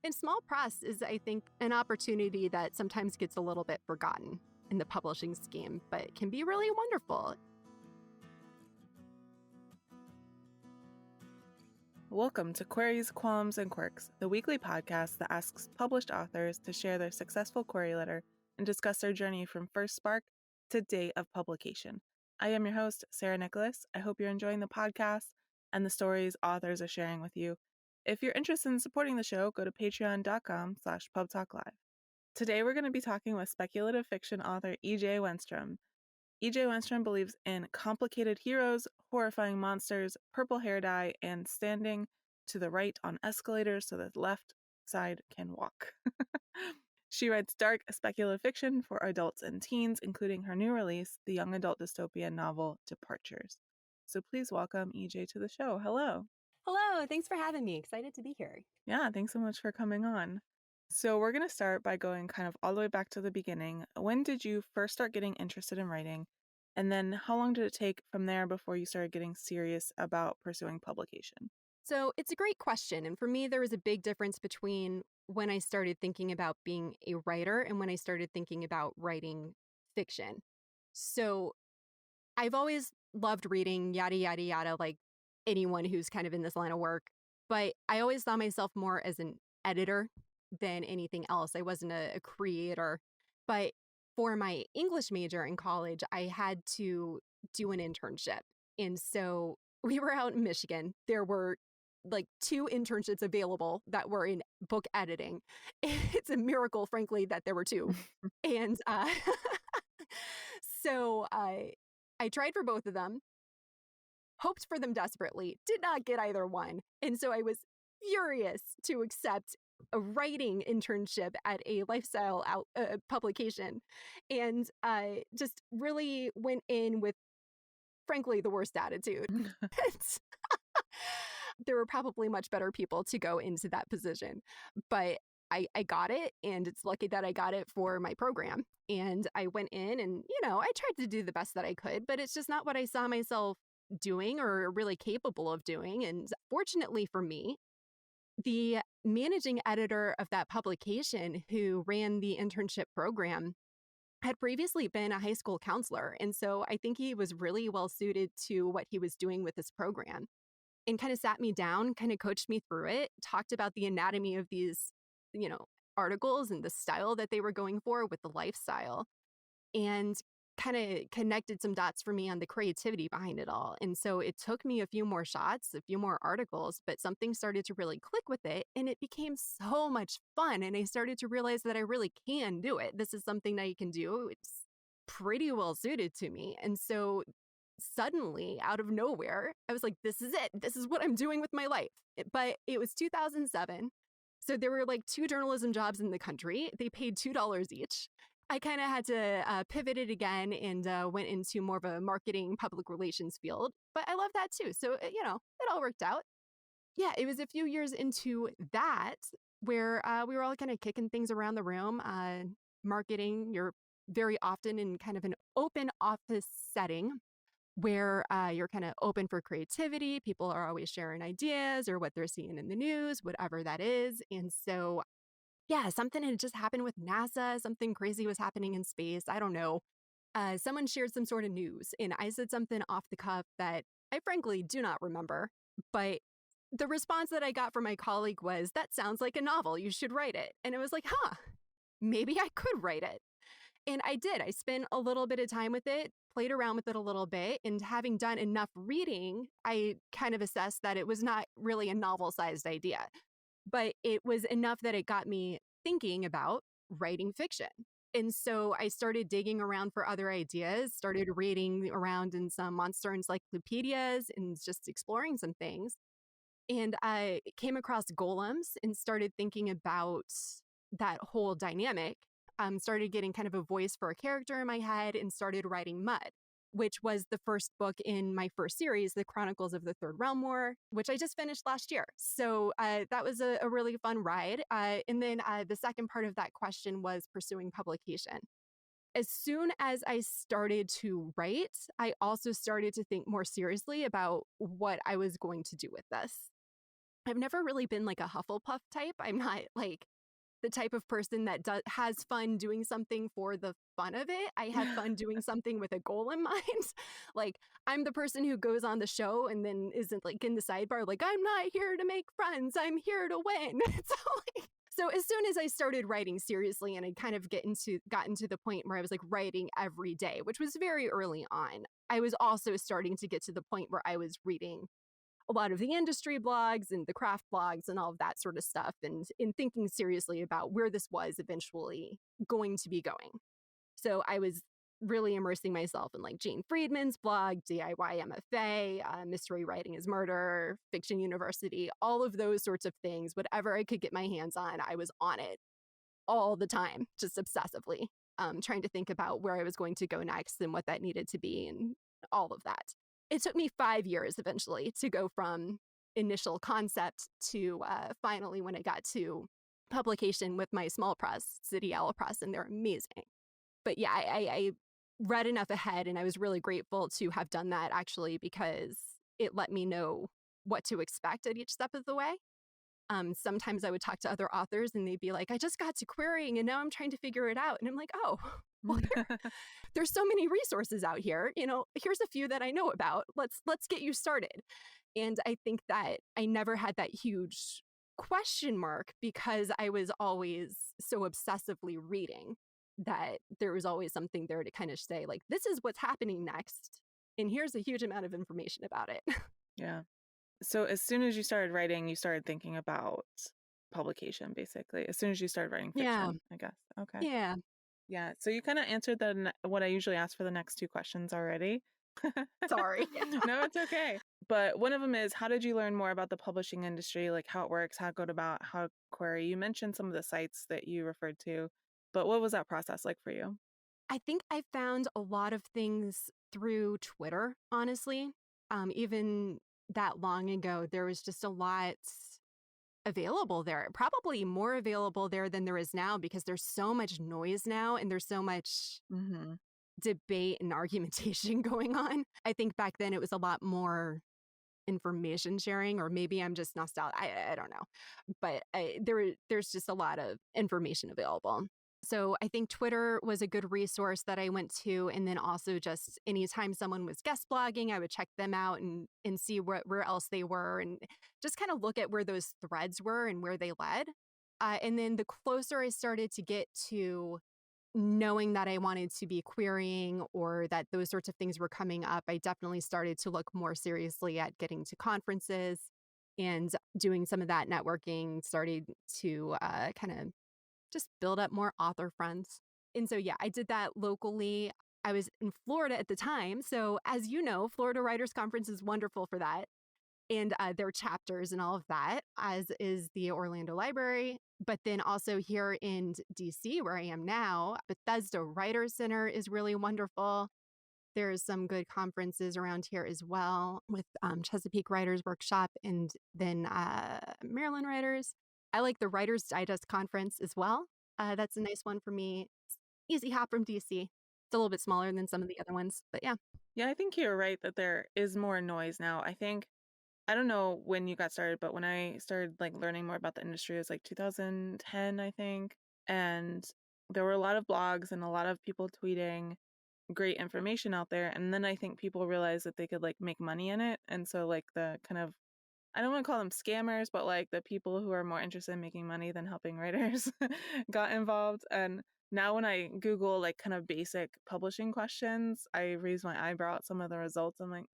And small press is, I think, an opportunity that sometimes gets a little bit forgotten in the publishing scheme, but can be really wonderful. Welcome to Queries, Qualms, and Quirks, the weekly podcast that asks published authors to share their successful query letter and discuss their journey from first spark to date of publication. I am your host, Sarah Nicolas. I hope you're enjoying the podcast and the stories authors are sharing with you. If you're interested in supporting the show, go to patreon.com/pubtalklive. Today we're going to be talking with speculative fiction author EJ Wenstrom. EJ Wenstrom believes in complicated heroes, horrifying monsters, purple hair dye, and standing to the right on escalators so that the left side can walk. She writes dark speculative fiction for adults and teens, including her new release, the young adult dystopian novel Departures. So please welcome EJ to the show. Hello. Hello, thanks for having me. Excited to be here. Yeah, thanks so much for coming on. So we're going to start by going kind of all the way back to the beginning. When did you first start getting interested in writing? And then how long did it take from there before you started getting serious about pursuing publication? So it's a great question. And for me, there was a big difference between when I started thinking about being a writer and when I started thinking about writing fiction. So I've always loved reading, yada, yada, yada, like anyone who's kind of in this line of work. But I always saw myself more as an editor than anything else. I wasn't a creator. But for my English major in college, I had to do an internship. And so we were out in Michigan. There were like 2 internships available that were in book editing. It's a miracle, frankly, that there were 2. And so I tried for both of them, hoped for them desperately, did not get either one. And so I was furious to accept a writing internship at a lifestyle publication, and just really went in with, frankly, the worst attitude. There were probably much better people to go into that position, but I got it, and it's lucky that I got it for my program. And I went in and, I tried to do the best that I could, but it's just not what I saw myself doing or really capable of doing. And fortunately for me, the managing editor of that publication who ran the internship program had previously been a high school counselor. And so I think he was really well suited to what he was doing with this program, and kind of sat me down, kind of coached me through it, talked about the anatomy of these, articles and the style that they were going for with the lifestyle, and kind of connected some dots for me on the creativity behind it all. And so it took me a few more shots, a few more articles, but something started to really click with it, and it became so much fun. And I started to realize that I really can do it. This is something that you can do. It's pretty well suited to me. And so suddenly, out of nowhere, I was like, this is it. This is what I'm doing with my life. But it was 2007. So there were like 2 journalism jobs in the country. They paid $2 each. I kind of had to pivot it again and went into more of a marketing, public relations field. But I love that too. So, it all worked out. Yeah, it was a few years into that where we were all kind of kicking things around the room. Marketing, you're very often in kind of an open office setting where you're kind of open for creativity. People are always sharing ideas or what they're seeing in the news, whatever that is. And so, yeah, something had just happened with NASA. Something crazy was happening in space. I don't know. Someone shared some sort of news, and I said something off the cuff that I frankly do not remember. But the response that I got from my colleague was, "That sounds like a novel. You should write it." And it was like, maybe I could write it. And I did. I spent a little bit of time with it, played around with it a little bit, and having done enough reading, I kind of assessed that it was not really a novel-sized idea, but it was enough that it got me thinking about writing fiction. And so I started digging around for other ideas, started reading around in some monster encyclopedias and just exploring some things. And I came across golems and started thinking about that whole dynamic. Started getting kind of a voice for a character in my head and started writing Mud, which was the first book in my first series, The Chronicles of the Third Realm War, which I just finished last year. So that was a really fun ride. And then the second part of that question was pursuing publication. As soon as I started to write, I also started to think more seriously about what I was going to do with this. I've never really been like a Hufflepuff type. I'm not like the type of person that has fun doing something for the fun of it. I have fun doing something with a goal in mind. Like, I'm the person who goes on the show and then isn't like in the sidebar, like, I'm not here to make friends, I'm here to win. So as soon as I started writing seriously and I kind of gotten to the point where I was like writing every day, which was very early on, I was also starting to get to the point where I was reading a lot of the industry blogs and the craft blogs and all of that sort of stuff, and in thinking seriously about where this was eventually going to be going. So I was really immersing myself in like Jane Friedman's blog, DIY MFA, Mystery Writing is Murder, Fiction University, all of those sorts of things. Whatever I could get my hands on, I was on it all the time, just obsessively, trying to think about where I was going to go next and what that needed to be and all of that. It took me 5 years eventually to go from initial concept to finally when I got to publication with my small press, City Owl Press, and they're amazing. But yeah, I read enough ahead, and I was really grateful to have done that actually, because it let me know what to expect at each step of the way. Sometimes I would talk to other authors and they'd be like, I just got to querying and now I'm trying to figure it out. And I'm like, oh, well, there's so many resources out here. You know, here's a few that I know about. Let's get you started. And I think that I never had that huge question mark because I was always so obsessively reading that there was always something there to kind of say, like, this is what's happening next. And here's a huge amount of information about it. Yeah. So as soon as you started writing, you started thinking about publication, basically. As soon as you started writing fiction, Yeah. I guess. Okay. Yeah. Yeah. So you kind of answered what I usually ask for the next two questions already. Sorry. No, it's okay. But one of them is, how did you learn more about the publishing industry, like how it works, how to go about, how to query? You mentioned some of the sites that you referred to, but what was that process like for you? I think I found a lot of things through Twitter, honestly. Even that long ago, there was just a lot available there, probably more available there than there is now because there's so much noise now and there's so much Mm-hmm. debate and argumentation going on. I think back then it was a lot more information sharing, or maybe I'm just nostalgic. I don't know. But there's just a lot of information available. So I think Twitter was a good resource that I went to. And then also just anytime someone was guest blogging, I would check them out and see where else they were and just kind of look at where those threads were and where they led. And then the closer I started to get to knowing that I wanted to be querying or that those sorts of things were coming up, I definitely started to look more seriously at getting to conferences and doing some of that networking, started to kind of just build up more author friends. And so, yeah, I did that locally. I was in Florida at the time. So, as you know, Florida Writers Conference is wonderful for that. And their chapters and all of that, as is the Orlando Library. But then also here in DC, where I am now, Bethesda Writers Center is really wonderful. There's some good conferences around here as well with Chesapeake Writers Workshop and then Maryland Writers. I like the Writers Digest Conference as well. That's a nice one for me. It's easy hop from DC. It's a little bit smaller than some of the other ones, but yeah. Yeah, I think you're right that there is more noise now. I don't know when you got started, but when I started like learning more about the industry, it was like 2010, I think. And there were a lot of blogs and a lot of people tweeting great information out there. And then I think people realized that they could like make money in it. And so like the kind of, I don't want to call them scammers, but like the people who are more interested in making money than helping writers got involved. And now when I Google like kind of basic publishing questions, I raise my eyebrow at some of the results. I'm like,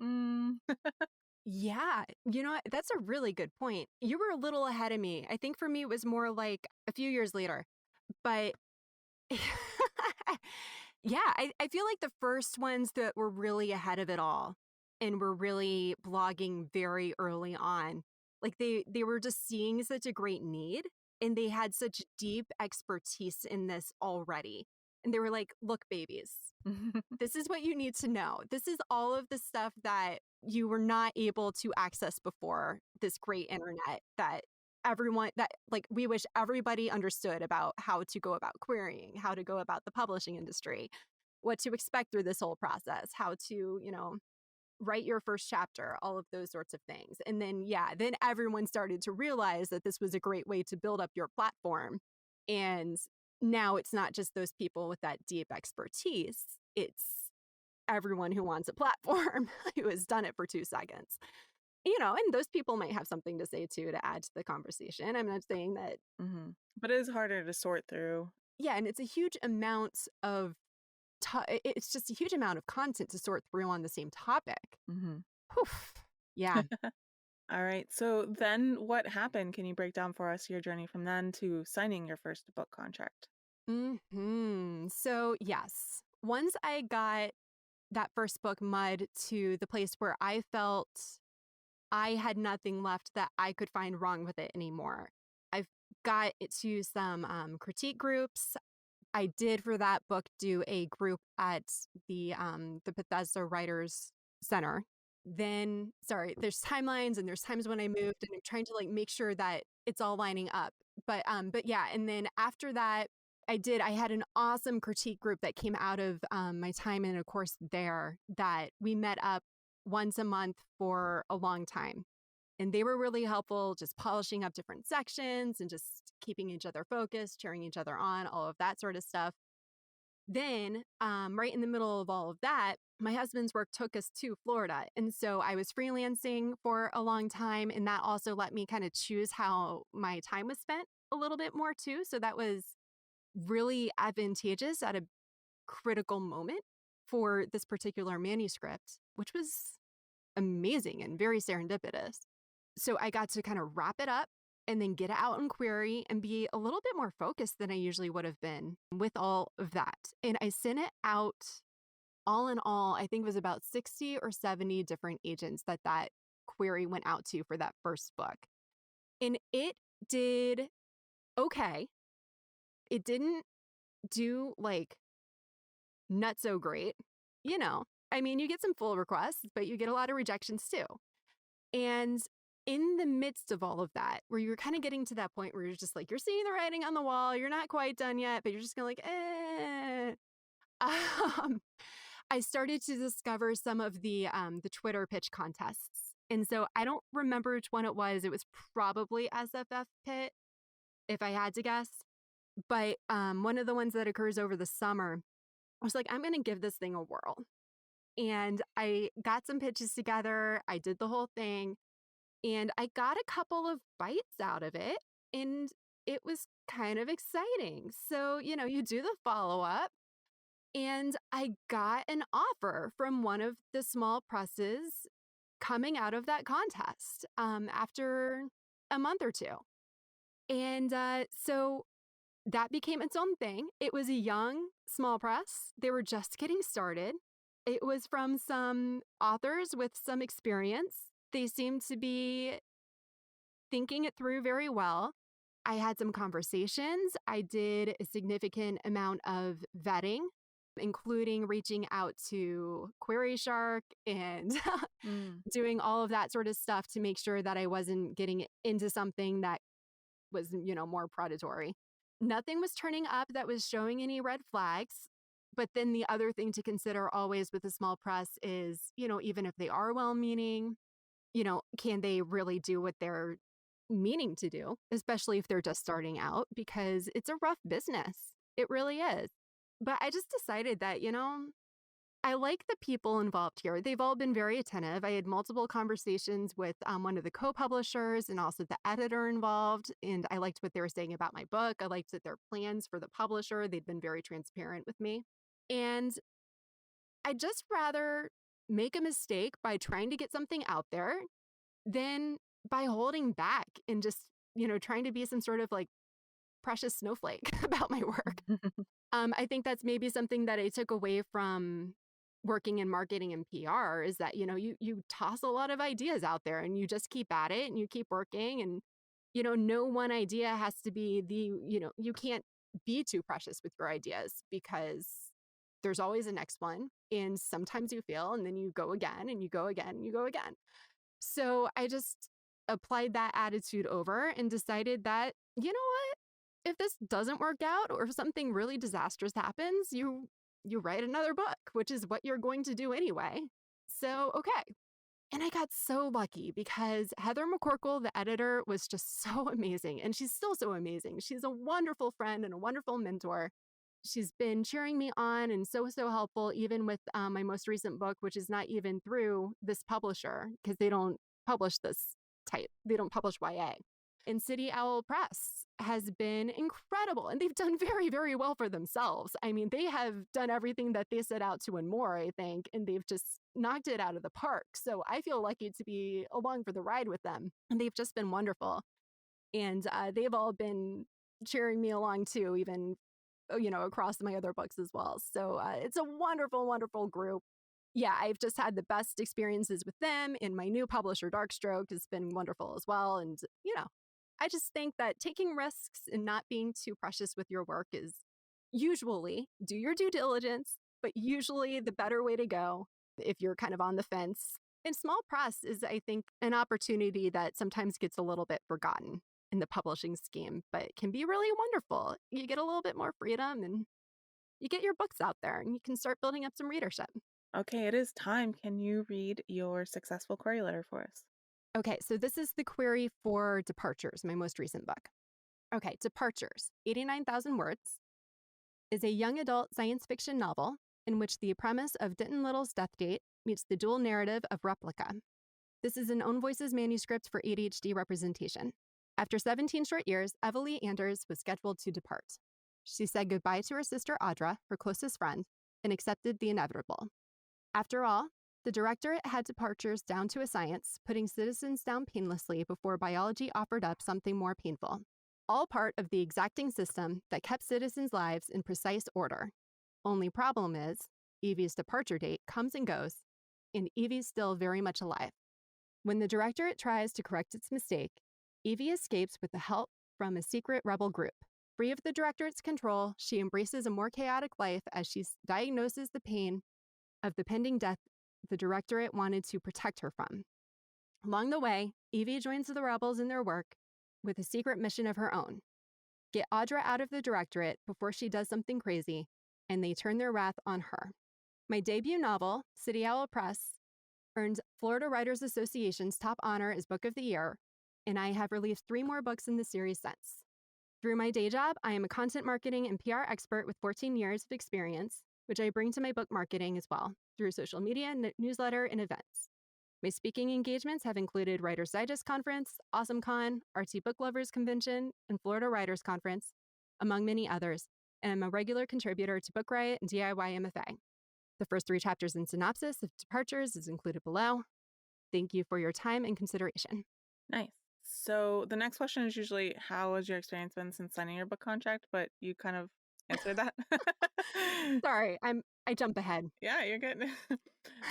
Yeah, you know what? That's a really good point. You were a little ahead of me. I think for me, it was more like a few years later. But yeah, I feel like the first ones that were really ahead of it all and were really blogging very early on, like they were just seeing such a great need and they had such deep expertise in this already. And they were like, look, babies, this is what you need to know. This is all of the stuff that you were not able to access before this great internet that everyone that like we wish everybody understood about how to go about querying, how to go about the publishing industry, what to expect through this whole process, how to, write your first chapter, all of those sorts of things. And then, then everyone started to realize that this was a great way to build up your platform. And now it's not just those people with that deep expertise, it's everyone who wants a platform who has done it for 2 seconds. And those people might have something to say too, to add to the conversation. I'm not saying that. Mm-hmm. But it is harder to sort through. Yeah, and it's a huge amount of, it's just a huge amount of content to sort through on the same topic. Mm-hmm. Oof. Yeah. All right. So then what happened? Can you break down for us your journey from then to signing your first book contract? So, yes, once I got that first book, Mud, to the place where I felt I had nothing left that I could find wrong with it anymore, I've got it to some critique groups. I did for that book do a group at the Bethesda Writers Center. Then, there's timelines and there's times when I moved and I'm trying to like make sure that it's all lining up. But yeah, and then after that, I had an awesome critique group that came out of my time in a course there that we met up once a month for a long time. And they were really helpful, just polishing up different sections and just keeping each other focused, cheering each other on, all of that sort of stuff. Then, right in the middle of all of that, my husband's work took us to Florida. And so I was freelancing for a long time. And that also let me kind of choose how my time was spent a little bit more too. So that was really advantageous at a critical moment for this particular manuscript, which was amazing and very serendipitous. So I got to kind of wrap it up and then get it out in query and be a little bit more focused than I usually would have been with all of that. And I sent it out, all in all, I think it was about 60 or 70 different agents that query went out to for that first book. And it did okay. It didn't do like not so great. I mean, you get some full requests, but you get a lot of rejections too. And in the midst of all of that, where you're kind of getting to that point where you're just like, you're seeing the writing on the wall, you're not quite done yet, but you're just going to I started to discover some of the Twitter pitch contests. And so I don't remember which one it was. It was probably SFF Pit, if I had to guess. But one of the ones that occurs over the summer, I was like, I'm going to give this thing a whirl. And I got some pitches together. I did the whole thing. And I got a couple of bites out of it. And it was kind of exciting. So, you do the follow-up. And I got an offer from one of the small presses coming out of that contest after a month or two. And so that became its own thing. It was a young small press. They were just getting started. It was from some authors with some experience. They seemed to be thinking it through very well. I had some conversations. I did a significant amount of vetting, including reaching out to Query Shark and doing all of that sort of stuff to make sure that I wasn't getting into something that was, more predatory. Nothing was turning up that was showing any red flags. But then the other thing to consider always with a small press is, even if they are well-meaning, can they really do what they're meaning to do, especially if they're just starting out, because it's a rough business. It really is. But I just decided that, I like the people involved here. They've all been very attentive. I had multiple conversations with one of the co-publishers and also the editor involved. And I liked what they were saying about my book. I liked that their plans for the publisher, they'd been very transparent with me. And I'd just rather make a mistake by trying to get something out there than by holding back and just, trying to be some sort of like precious snowflake about my work. I think that's maybe something that I took away from working in marketing and PR is that, you toss a lot of ideas out there and you just keep at it and you keep working and, no one idea has to be you can't be too precious with your ideas because there's always a next one. And sometimes you fail and then you go again and you go again and you go again. So I just applied that attitude over and decided that, you know what? If this doesn't work out or if something really disastrous happens, you write another book, which is what you're going to do anyway. So, okay. And I got so lucky because Heather McCorkle, the editor, was just so amazing. And she's still so amazing. She's a wonderful friend and a wonderful mentor. She's been cheering me on and so, so helpful, even with my most recent book, which is not even through this publisher because they don't publish this type. They don't publish YA. And City Owl Press has been incredible. And they've done very, very well for themselves. I mean, they have done everything that they set out to and more, I think, and they've just knocked it out of the park. So I feel lucky to be along for the ride with them. And they've just been wonderful. And they've all been cheering me along too, even, across my other books as well. So it's a wonderful, wonderful group. Yeah, I've just had the best experiences with them. And my new publisher, Darkstroke, has been wonderful as well. And, I just think that taking risks and not being too precious with your work is usually do your due diligence, but usually the better way to go if you're kind of on the fence. And small press is, I think, an opportunity that sometimes gets a little bit forgotten in the publishing scheme, but can be really wonderful. You get a little bit more freedom and you get your books out there and you can start building up some readership. Okay, it is time. Can you read your successful query letter for us? Okay, so this is the query for Departures, my most recent book. Okay, Departures, 89,000 words, is a young adult science fiction novel in which the premise of Denton Little's death date meets the dual narrative of Replica. This is an Own Voices manuscript for ADHD representation. After 17 short years, Evelie Anders was scheduled to depart. She said goodbye to her sister Audra, her closest friend, and accepted the inevitable. After all, the directorate had departures down to a science, putting citizens down painlessly before biology offered up something more painful. All part of the exacting system that kept citizens' lives in precise order. Only problem is, Evie's departure date comes and goes, and Evie's still very much alive. When the directorate tries to correct its mistake, Evie escapes with the help from a secret rebel group. Free of the directorate's control, she embraces a more chaotic life as she diagnoses the pain of the pending death the directorate wanted to protect her from. Along the way, Evie joins the rebels in their work with a secret mission of her own. Get Audra out of the directorate before she does something crazy, and they turn their wrath on her. My debut novel, City Owl Press, earned Florida Writers Association's top honor as Book of the Year, and I have released 3 more books in the series since. Through my day job, I am a content marketing and PR expert with 14 years of experience, which I bring to my book marketing as well, through social media, newsletter, and events. My speaking engagements have included Writers Digest Conference, AwesomeCon, Artsy Book Lovers Convention, and Florida Writers Conference, among many others, and I'm a regular contributor to Book Riot and DIY MFA. The first 3 chapters and synopsis of Departures is included below. Thank you for your time and consideration. Nice. So the next question is usually, how has your experience been since signing your book contract? But you kind of answered that. Sorry, I jump ahead. Yeah, you're good.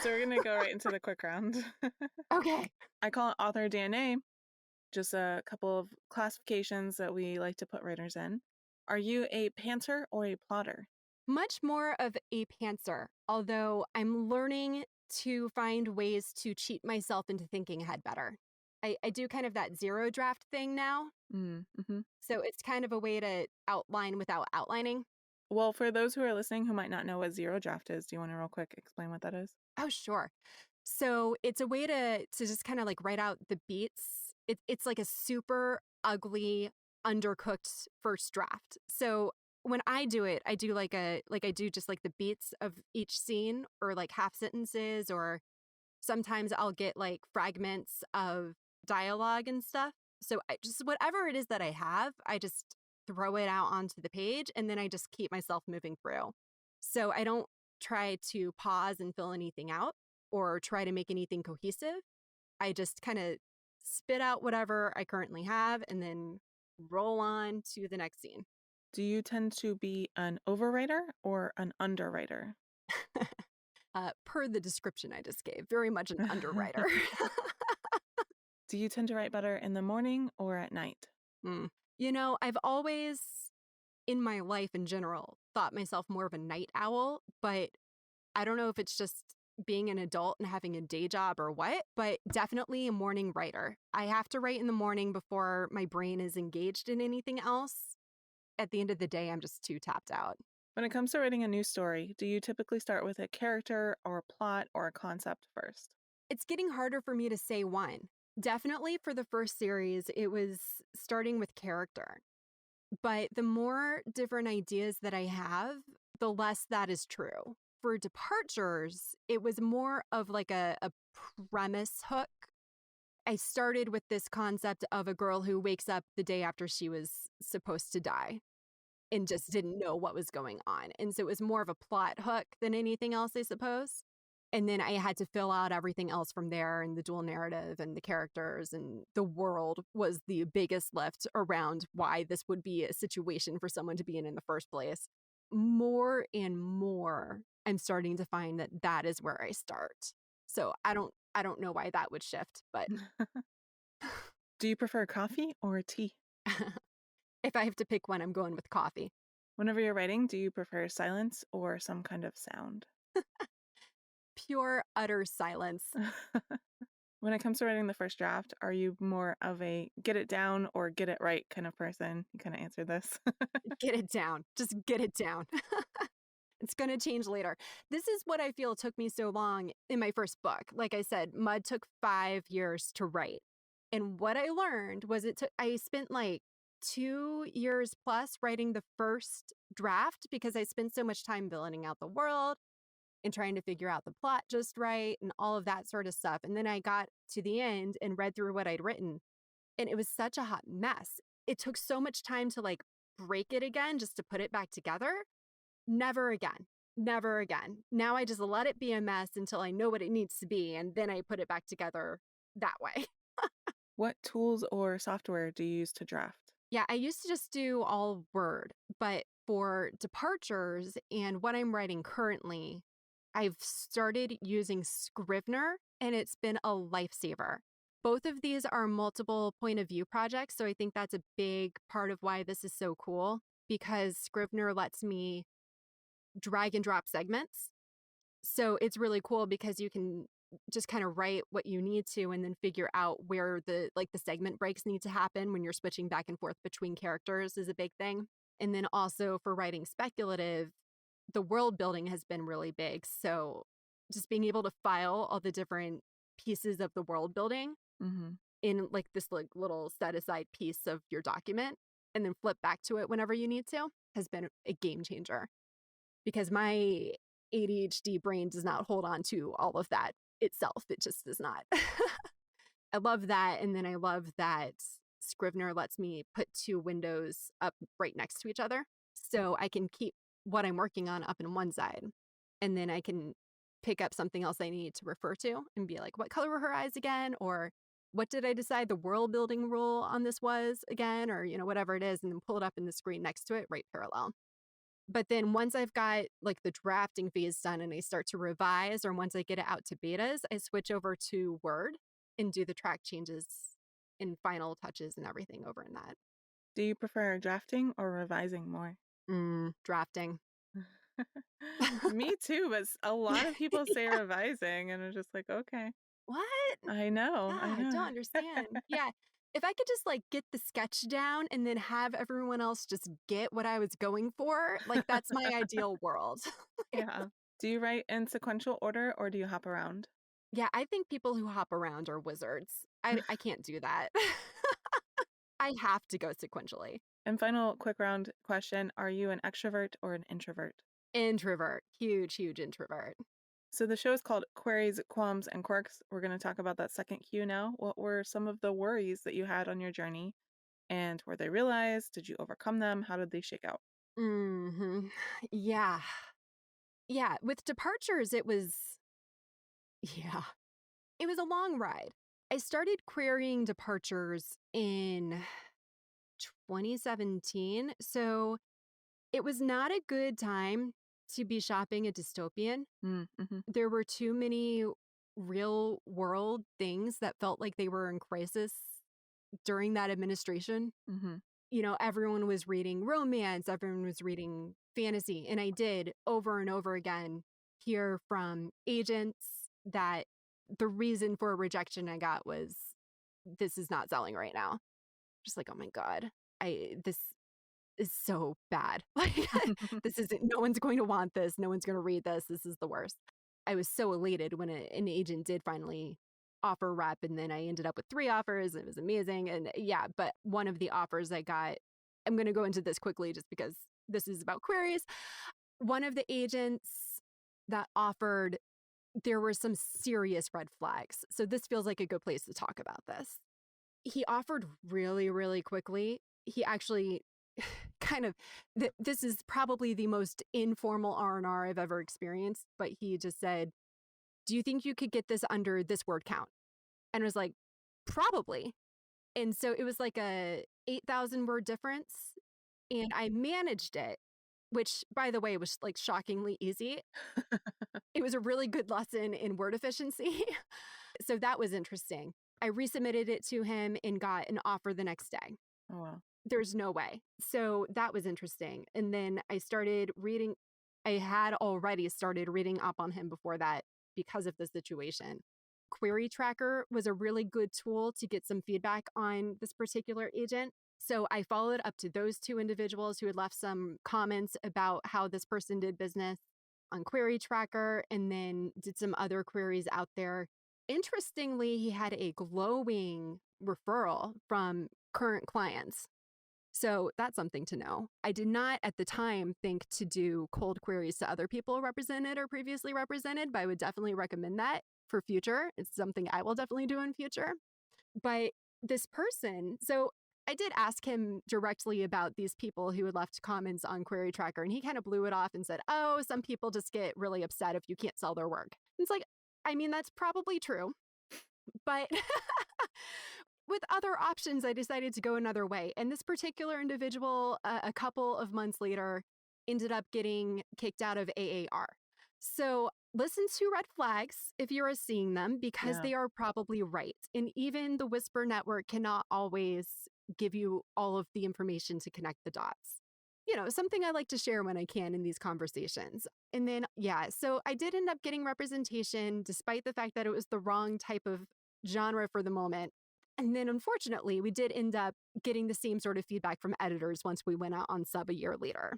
So we're going to go right into the quick round. Okay. I call it author DNA. Just a couple of classifications that we like to put writers in. Are you a pantser or a plotter? Much more of a pantser, although I'm learning to find ways to cheat myself into thinking ahead better. I do kind of that zero draft thing now. Mm-hmm. So it's kind of a way to outline without outlining. Well, for those who are listening who might not know what zero draft is, do you want to real quick explain what that is? Oh, sure. So it's a way to just kind of like write out the beats. It's like a super ugly, undercooked first draft. So when I do it, I do I do just like the beats of each scene or like half sentences, or sometimes I'll get like fragments of dialogue and stuff. So I just, whatever it is that I have, I just throw it out onto the page and then I just keep myself moving through. So I don't try to pause and fill anything out or try to make anything cohesive. I just kind of spit out whatever I currently have and then roll on to the next scene. Do you tend to be an overwriter or an underwriter? Per the description I just gave, very much an underwriter. Do you tend to write better in the morning or at night? You know, I've always, in my life in general, thought myself more of a night owl, but I don't know if it's just being an adult and having a day job or what, but definitely a morning writer. I have to write in the morning before my brain is engaged in anything else. At the end of the day, I'm just too tapped out. When it comes to writing a new story, do you typically start with a character or a plot or a concept first? It's getting harder for me to say one. Definitely for the first series, it was starting with character. But the more different ideas that I have, the less that is true. For departures, it was more of like a premise hook. I started with this concept of a girl who wakes up the day after she was supposed to die and just didn't know what was going on. And so it was more of a plot hook than anything else, I suppose. And then I had to fill out everything else from there, and the dual narrative and the characters and the world was the biggest lift around why this would be a situation for someone to be in the first place. More and more, I'm starting to find that that is where I start. So I don't know why that would shift, but Do you prefer coffee or tea? if I have to pick one, I'm going with coffee. Whenever you're writing, do you prefer silence or some kind of sound? Pure, utter silence. When it comes to writing the first draft, are you more of a get it down or get it right kind of person? You kind of answered this. Get it down. Just get it down. It's going to change later. This is what I feel took me so long in my first book. Like I said, Mud took 5 years to write. And what I learned was I spent like 2 years plus writing the first draft because I spent so much time building out the world and trying to figure out the plot just right and all of that sort of stuff. And then I got to the end and read through what I'd written, and it was such a hot mess. It took so much time to like break it again just to put it back together. Never again. Never again. Now I just let it be a mess until I know what it needs to be, and then I put it back together that way. What tools or software do you use to draft? Yeah, I used to just do all Word, but for departures and what I'm writing currently, I've started using Scrivener, and it's been a lifesaver. Both of these are multiple point of view projects, so I think that's a big part of why this is so cool, because Scrivener lets me drag and drop segments. So it's really cool because you can just kind of write what you need to and then figure out where the segment breaks need to happen when you're switching back and forth between characters is a big thing. And then also for writing speculative, the world building has been really big. So just being able to file all the different pieces of the world building in like this like little set aside piece of your document and then flip back to it whenever you need to has been a game changer, because my ADHD brain does not hold on to all of that itself. It just does not. I love that. And then I love that Scrivener lets me put 2 windows up right next to each other. So I can keep what I'm working on up in one side. And then I can pick up something else I need to refer to and be like, what color were her eyes again? Or what did I decide the world building rule on this was again? Or, whatever it is, and then pull it up in the screen next to it, right parallel. But then once I've got like the drafting phase done and I start to revise, or once I get it out to betas, I switch over to Word and do the track changes and final touches and everything over in that. Do you prefer drafting or revising more? Drafting. Me too, but a lot of people say revising, and I'm just like, okay. What? I know. I don't understand. Yeah. If I could just like get the sketch down and then have everyone else just get what I was going for, like that's my ideal world. Yeah. Do you write in sequential order or do you hop around? Yeah, I think people who hop around are wizards. I can't do that. I have to go sequentially. And final quick round question, are you an extrovert or an introvert? Introvert. Huge, huge introvert. So the show is called Queries, Qualms, and Quirks. We're going to talk about that second Q now. What were some of the worries that you had on your journey? And were they realized? Did you overcome them? How did they shake out? Yeah. Yeah. With departures, it was a long ride. I started querying departures in 2017. So it was not a good time to be shopping a dystopian. There were too many real world things that felt like they were in crisis during that administration. Everyone was reading romance, everyone was reading fantasy. And I did over and over again hear from agents that the reason for a rejection I got was, this is not selling right now. Just like, oh my God, is so bad. Like, this isn't, no one's going to want this. No one's going to read this. This is the worst. I was so elated when an agent did finally offer rep, and then I ended up with 3 offers. It was amazing. And yeah, but one of the offers I got, I'm going to go into this quickly just because this is about queries. One of the agents that offered, there were some serious red flags. So this feels like a good place to talk about this. He offered really, really quickly. He actually kind of, this is probably the most informal R&R I've ever experienced, but he just said, do you think you could get this under this word count? And I was like, probably. And so it was like a 8,000 word difference. And I managed it, which, by the way, was like shockingly easy. It was a really good lesson in word efficiency. So that was interesting. I resubmitted it to him and got an offer the next day. Oh, wow. There's no way. So that was interesting. And then I started reading. I had already started reading up on him before that because of the situation. Query Tracker was a really good tool to get some feedback on this particular agent. So I followed up to those 2 individuals who had left some comments about how this person did business on Query Tracker, and then did some other queries out there. Interestingly, he had a glowing referral from current clients. So that's something to know. I did not at the time think to do cold queries to other people represented or previously represented, but I would definitely recommend that for future. It's something I will definitely do in future. But this person, so I did ask him directly about these people who had left comments on Query Tracker, and he kind of blew it off and said, oh, some people just get really upset if you can't sell their work. It's like, I mean, that's probably true. But with other options, I decided to go another way. And this particular individual, a couple of months later, ended up getting kicked out of AAR. So listen to red flags if you're seeing them, because they are probably right. And even the Whisper Network cannot always give you all of the information to connect the dots. You know, something I like to share when I can in these conversations. And then, yeah, so I did end up getting representation despite the fact that it was the wrong type of genre for the moment. And then, unfortunately, we did end up getting the same sort of feedback from editors once we went out on sub a year later.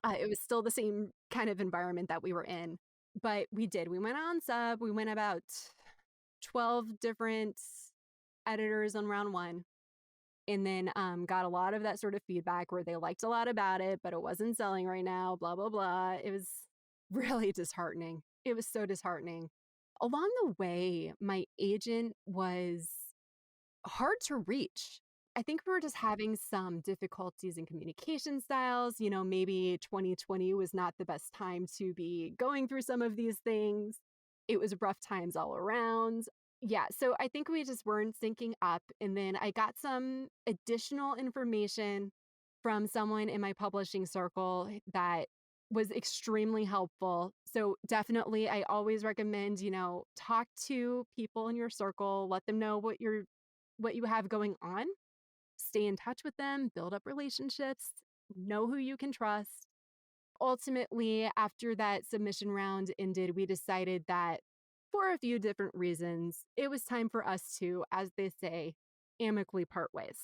It was still the same kind of environment that we were in, but we went on sub. We went about 12 different editors on round 1. And then got a lot of that sort of feedback where they liked a lot about it, but it wasn't selling right now, blah, blah, blah. It was really disheartening. It was so disheartening. Along the way, my agent was hard to reach. I think we were just having some difficulties in communication styles. You know, maybe 2020 was not the best time to be going through some of these things. It was rough times all around. Yeah, so I think we just weren't syncing up. And then I got some additional information from someone in my publishing circle that was extremely helpful. So definitely, I always recommend, you know, talk to people in your circle, let them know what you have going on, stay in touch with them, build up relationships, know who you can trust. Ultimately, after that submission round ended, we decided that for a few different reasons, it was time for us to, as they say, amicably part ways.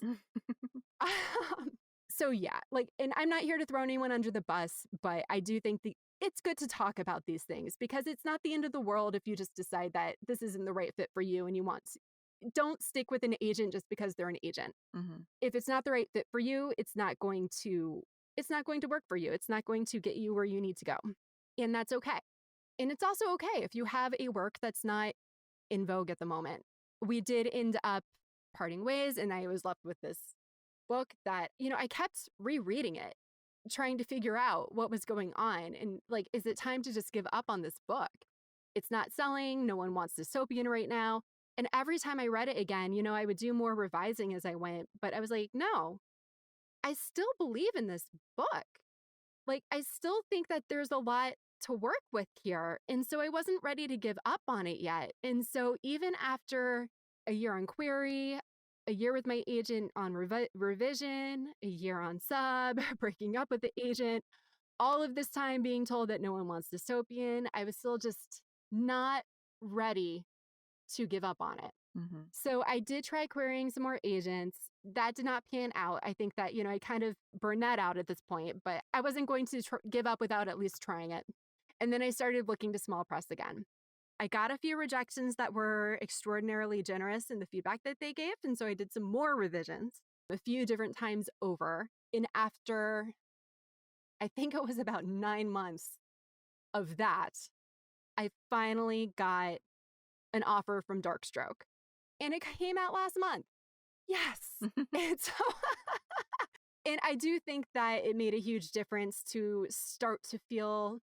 So yeah, like, and I'm not here to throw anyone under the bus, but I do think it's good to talk about these things because it's not the end of the world if you just decide that this isn't the right fit for you and you want to. Don't stick with an agent just because they're an agent. If it's not the right fit for you, it's not going to work for you. It's not going to get you where you need to go. And that's okay. And it's also okay if you have a work that's not in vogue at the moment. We did end up parting ways, and I was left with this book that, you know, I kept rereading it, trying to figure out what was going on. And like, is it time to just give up on this book? It's not selling. No one wants Dystopian right now. And every time I read it again, you know, I would do more revising as I went. But I was like, no, I still believe in this book. Like, I still think that there's a lot to work with here. And so I wasn't ready to give up on it yet. And so even after a year on query, a year with my agent on revision, a year on sub, breaking up with the agent, all of this time being told that no one wants Dystopian, I was still just not ready to give up on it. Mm-hmm. So I did try querying some more agents. That did not pan out. I think that, I kind of burned that out at this point, but I wasn't going to give up without at least trying it. And then I started looking to small press again. I got a few rejections that were extraordinarily generous in the feedback that they gave. And so I did some more revisions a few different times over. And after, I think it was about 9 months of that, I finally got an offer from Darkstroke. And it came out last month. Yes. And so, and I do think that it made a huge difference to start to feel,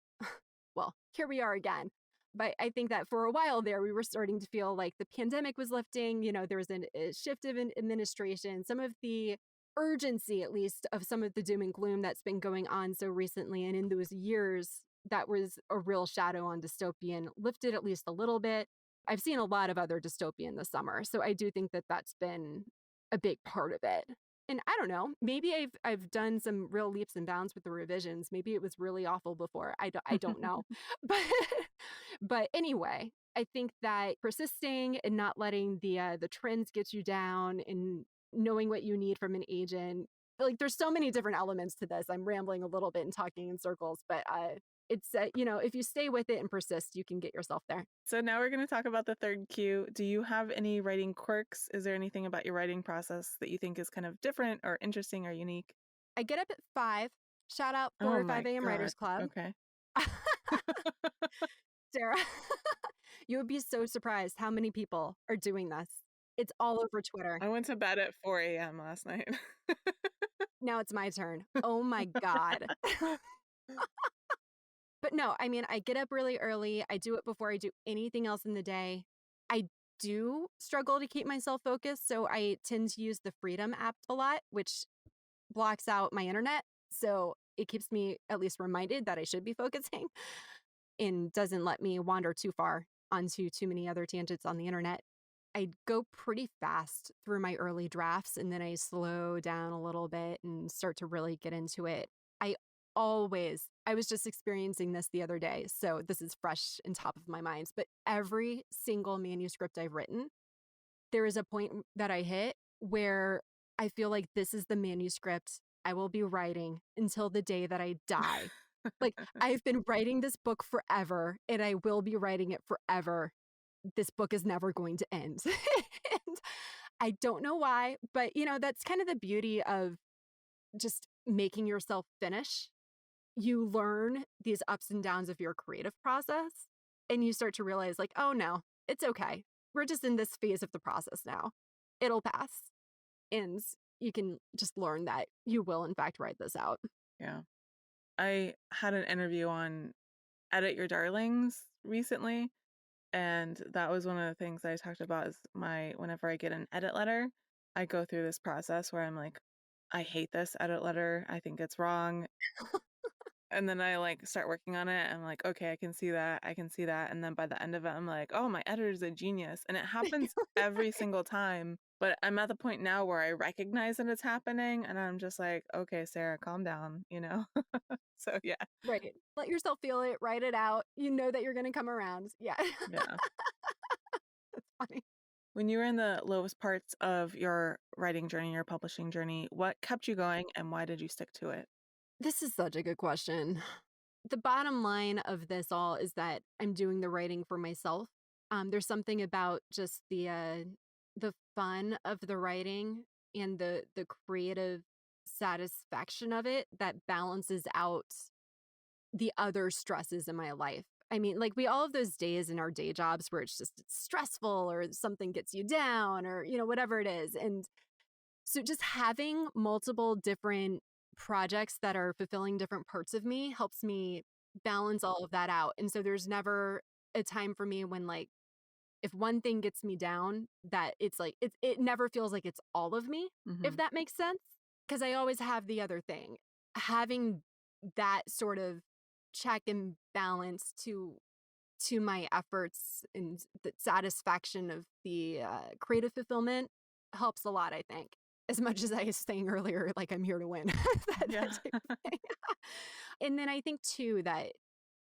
well, here we are again. But I think that for a while there, we were starting to feel like the pandemic was lifting. There was a shift of administration, some of the urgency, at least, of some of the doom and gloom that's been going on so recently. And in those years, that was a real shadow on Dystopian, lifted at least a little bit. I've seen a lot of other Dystopian this summer, so I do think that that's been a big part of it. And I don't know, maybe I've done some real leaps and bounds with the revisions. Maybe it was really awful before. I don't know. But anyway, I think that persisting and not letting the trends get you down and knowing what you need from an agent, like there's so many different elements to this. I'm rambling a little bit and talking in circles, but it's, if you stay with it and persist, you can get yourself there. So now we're going to talk about the third cue. Do you have any writing quirks? Is there anything about your writing process that you think is kind of different or interesting or unique? I get up at 5. Shout out 4 or 5 a.m. Writers Club. Okay. Sarah, you would be so surprised how many people are doing this. It's all over Twitter. I went to bed at 4 a.m. last night. Now it's my turn. Oh my God. But no, I mean, I get up really early. I do it before I do anything else in the day. I do struggle to keep myself focused, so I tend to use the Freedom app a lot, which blocks out my internet. So it keeps me at least reminded that I should be focusing and doesn't let me wander too far onto too many other tangents on the internet. I go pretty fast through my early drafts, and then I slow down a little bit and start to really get into it. I was just experiencing this the other day, so this is fresh and top of my mind, but every single manuscript I've written, there is a point that I hit where I feel like this is the manuscript I will be writing until the day that I die. Like, I've been writing this book forever, and I will be writing it forever. This book is never going to end. And I don't know why, but that's kind of the beauty of just making yourself finish. You learn these ups and downs of your creative process, and you start to realize, like, oh no, it's okay. We're just in this phase of the process now. It'll pass. And you can just learn that you will, in fact, write this out. Yeah. I had an interview on Edit Your Darlings recently, and that was one of the things I talked about is whenever I get an edit letter, I go through this process where I'm like, I hate this edit letter. I think it's wrong. And then I start working on it. I'm like, okay, I can see that. And then by the end of it, I'm like, oh, my editor's a genius. And it happens every single time. But I'm at the point now where I recognize that it's happening. And I'm just like, okay, Sarah, calm down, So, yeah. Right. Let yourself feel it. Write it out. You know that you're going to come around. Yeah. Yeah. That's funny. When you were in the lowest parts of your writing journey, your publishing journey, what kept you going and why did you stick to it? This is such a good question. The bottom line of this all is that I'm doing the writing for myself. There's something about just the fun of the writing and the creative satisfaction of it that balances out the other stresses in my life. I mean, like we all have those days in our day jobs where it's stressful or something gets you down or, whatever it is. And so just having multiple different projects that are fulfilling different parts of me helps me balance all of that out. And so there's never a time for me when if one thing gets me down, that it's it never feels like it's all of me, if that makes sense. Because I always have the other thing. Having that sort of check and balance to my efforts and the satisfaction of the creative fulfillment helps a lot, I think. As much as I was saying earlier, I'm here to win. that type of thing. And then I think too that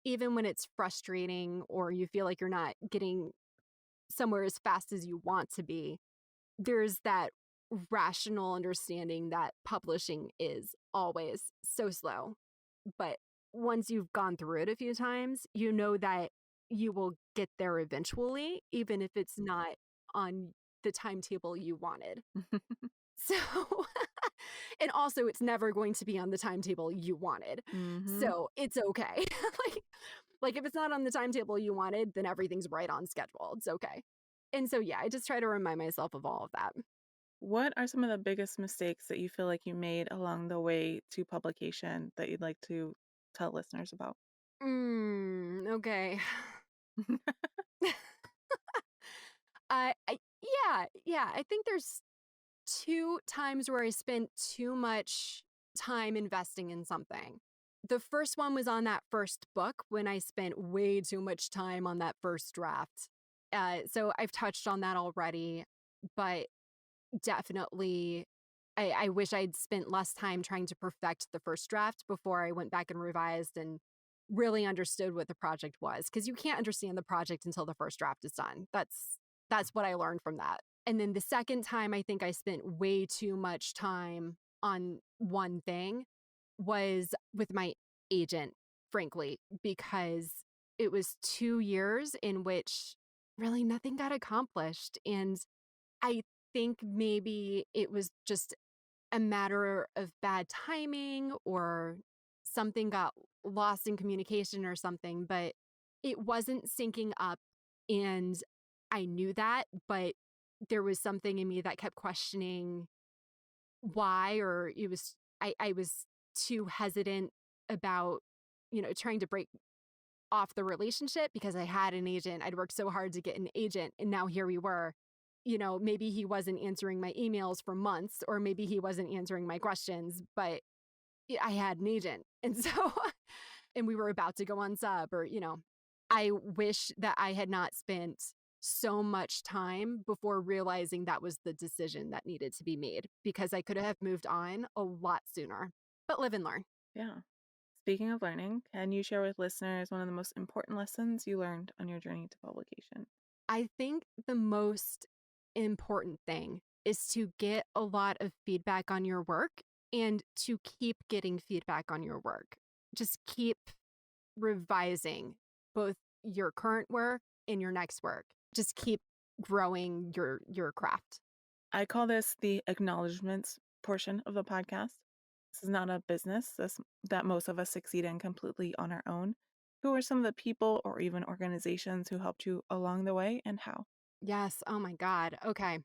even when it's frustrating or you feel like you're not getting somewhere as fast as you want to be, there's that rational understanding that publishing is always so slow. But once you've gone through it a few times, you know that you will get there eventually, even if it's not on the timetable you wanted. So, and also it's never going to be on the timetable you wanted. So it's okay. like if it's not on the timetable you wanted, then everything's right on schedule. It's okay. And so, yeah, I just try to remind myself of all of that. What are some of the biggest mistakes that you feel like you made along the way to publication that you'd like to tell listeners about? Okay. Yeah. I think there's 2 times where I spent too much time investing in something. The first one was on that first book when I spent way too much time on that first draft. So I've touched on that already, but definitely I wish I'd spent less time trying to perfect the first draft before I went back and revised and really understood what the project was. Because you can't understand the project until the first draft is done. That's what I learned from that. And then the second time I think I spent way too much time on one thing was with my agent, frankly, because it was 2 years in which really nothing got accomplished. And I think maybe it was just a matter of bad timing or something got lost in communication or something, but it wasn't syncing up. And I knew that, but there was something in me that kept questioning why, or I was too hesitant about, trying to break off the relationship because I had an agent. I'd worked so hard to get an agent. And now here we were. Maybe he wasn't answering my emails for months, or maybe he wasn't answering my questions, but I had an agent. And so, and we were about to go on sub, or, I wish that I had not spent so much time before realizing that was the decision that needed to be made, because I could have moved on a lot sooner. But live and learn. Yeah. Speaking of learning, can you share with listeners one of the most important lessons you learned on your journey to publication? I think the most important thing is to get a lot of feedback on your work and to keep getting feedback on your work. Just keep revising both your current work and your next work. Just keep growing your craft. I call this the acknowledgments portion of the podcast. This is not a business that most of us succeed in completely on our own. Who are some of the people or even organizations who helped you along the way, and how? Yes. Oh my God. Okay.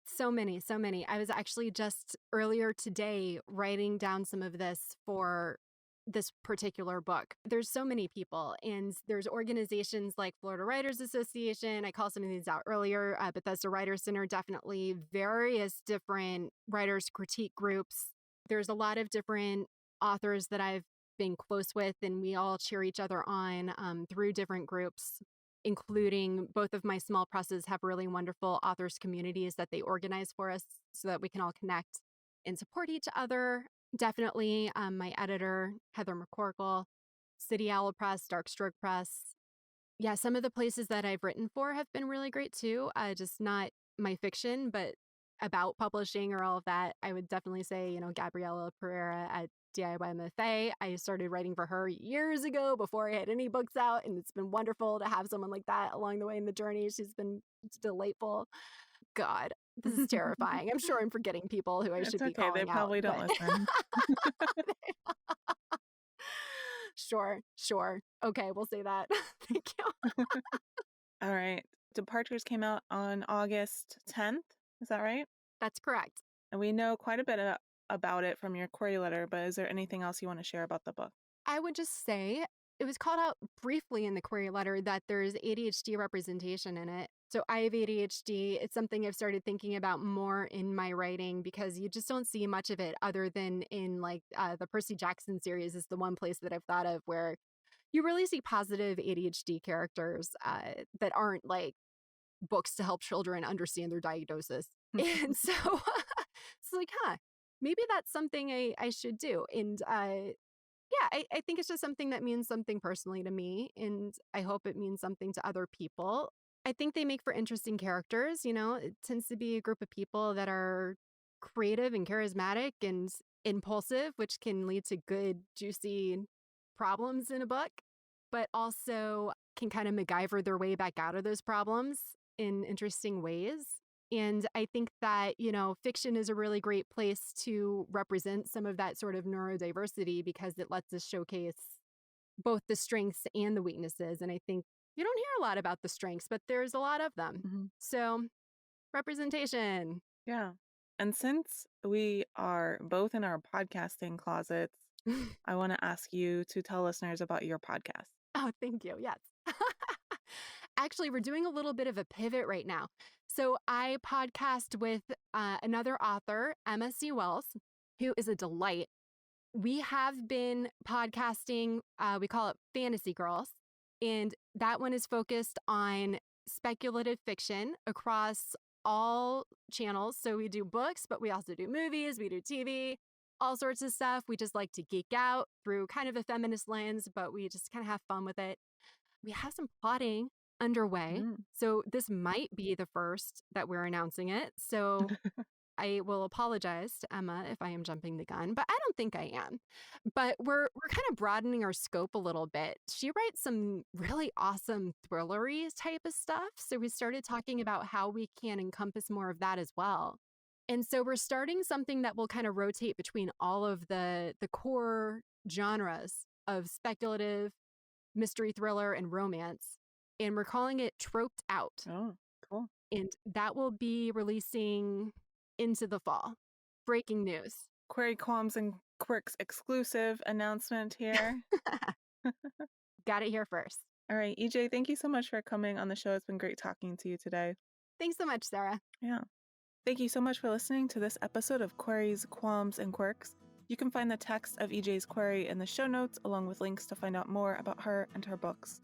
So many, so many. I was actually just earlier today writing down some of this for this particular book. There's so many people, and there's organizations like Florida Writers Association. I called some of these out earlier. Bethesda Writers Center, definitely various different writers critique groups. There's a lot of different authors that I've been close with, and we all cheer each other on through different groups, including both of my small presses have really wonderful authors communities that they organize for us so that we can all connect and support each other. Definitely my editor, Heather McCorkle, City Owl Press, Darkstroke Press. Yeah, some of the places that I've written for have been really great too. Just not my fiction, but about publishing or all of that. I would definitely say, Gabriella Pereira at DIY MFA. I started writing for her years ago before I had any books out, and it's been wonderful to have someone like that along the way in the journey. She's been delightful. God, this is terrifying. I'm sure I'm forgetting people who I should be calling out. They probably don't listen. Sure. Okay, we'll say that. Thank you. All right. Departures came out on August 10th. Is that right? That's correct. And we know quite a bit about it from your query letter, but is there anything else you want to share about the book? I would just say it was called out briefly in the query letter that there's ADHD representation in it. So I have ADHD. It's something I've started thinking about more in my writing because you just don't see much of it other than in the Percy Jackson series is the one place that I've thought of where you really see positive ADHD characters that aren't like books to help children understand their diagnosis. And so it's like, maybe that's something I should do. And I think it's just something that means something personally to me. And I hope it means something to other people. I think they make for interesting characters. It tends to be a group of people that are creative and charismatic and impulsive, which can lead to good, juicy problems in a book, but also can kind of MacGyver their way back out of those problems in interesting ways. And I think that, fiction is a really great place to represent some of that sort of neurodiversity because it lets us showcase both the strengths and the weaknesses. And I think you don't hear a lot about the strengths, but there's a lot of them. Mm-hmm. So, representation. Yeah. And since we are both in our podcasting closets, I want to ask you to tell listeners about your podcast. Oh, thank you. Yes. Actually, we're doing a little bit of a pivot right now. So I podcast with another author, Emma C. Wells, who is a delight. We have been podcasting, we call it Fantasy Girls, and that one is focused on speculative fiction across all channels. So we do books, but we also do movies, we do TV, all sorts of stuff. We just like to geek out through kind of a feminist lens, but we just kind of have fun with it. We have some plotting underway. So this might be the first that we're announcing it. So I will apologize to Emma if I am jumping the gun, but I don't think I am. But we're kind of broadening our scope a little bit. She writes some really awesome thrillery type of stuff. So we started talking about how we can encompass more of that as well. And so we're starting something that will kind of rotate between all of the core genres of speculative, mystery thriller, and romance. And we're calling it Troped Out. Oh, cool. And that will be releasing into the fall. Breaking news. Query Qualms and Quirks exclusive announcement here. Got it here first. All right, EJ, thank you so much for coming on the show. It's been great talking to you today. Thanks so much, Sarah. Yeah. Thank you so much for listening to this episode of Queries, Qualms, and Quirks. You can find the text of EJ's query in the show notes, along with links to find out more about her and her books.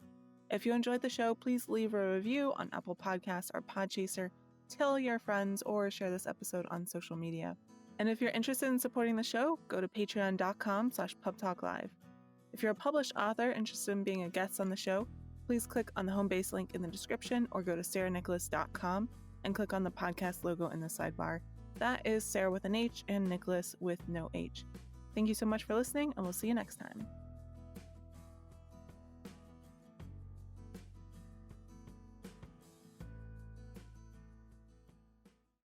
If you enjoyed the show, please leave a review on Apple Podcasts or Podchaser, tell your friends, or share this episode on social media. And if you're interested in supporting the show, go to patreon.com/pubtalklive. If you're a published author interested in being a guest on the show, please click on the home base link in the description or go to sarahnicolas.com and click on the podcast logo in the sidebar. That is Sarah with an H and Nicolas with no H. Thank you so much for listening, and we'll see you next time.